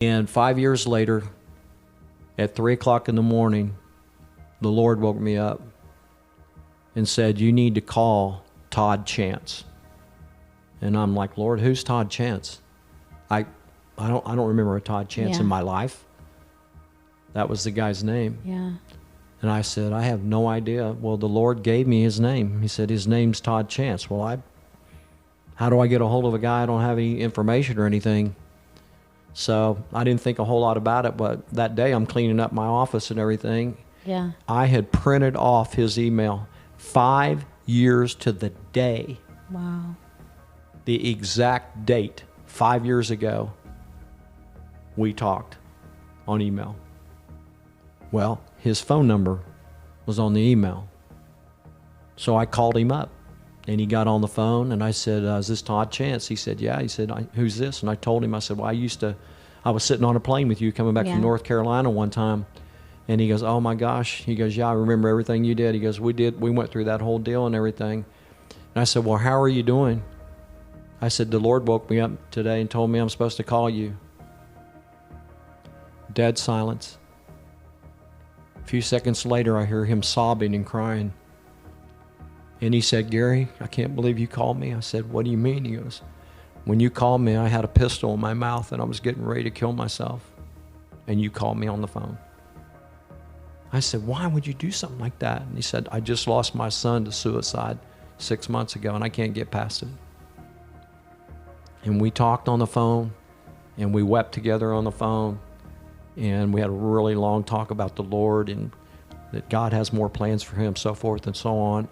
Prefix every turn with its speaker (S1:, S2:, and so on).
S1: And 5 years later, at 3 o'clock in the morning, the Lord woke me up and said, "You need to call Todd Chance." And I'm like, "Lord, who's Todd Chance?" I don't remember a Todd Chance in my life. That was the guy's name.
S2: Yeah.
S1: And I said, "I have no idea." Well, the Lord gave me his name. He said, "His name's Todd Chance." Well, how do I get a hold of a guy I don't have any information or anything? So I didn't think a whole lot about it, but that day I'm cleaning up my office and everything.
S2: Yeah.
S1: I had printed off his email 5 years to the day,
S2: Wow.
S1: the exact date, 5 years ago, we talked on email. Well, his phone number was on the email. So I called him up, and he got on the phone, and I said, "Is this Todd Chance?" He said, "Yeah." He said, "Who's this?" And I told him, I said, "Well, I was sitting on a plane with you coming back from North Carolina one time." And he goes, "Oh my gosh." He goes, "Yeah, I remember everything you did." He goes, we went through that whole deal and everything." And I said, "Well, how are you doing?" I said, "The Lord woke me up today and told me I'm supposed to call you." Dead silence. A few seconds later, I hear him sobbing and crying. And he said, "Gary, I can't believe you called me." I said, "What do you mean?" He goes, "When you called me, I had a pistol in my mouth and I was getting ready to kill myself. And you called me on the phone." I said, "Why would you do something like that?" And he said, "I just lost my son to suicide 6 months ago and I can't get past it." And we talked on the phone and we wept together on the phone. And we had a really long talk about the Lord and that God has more plans for him, so forth and so on.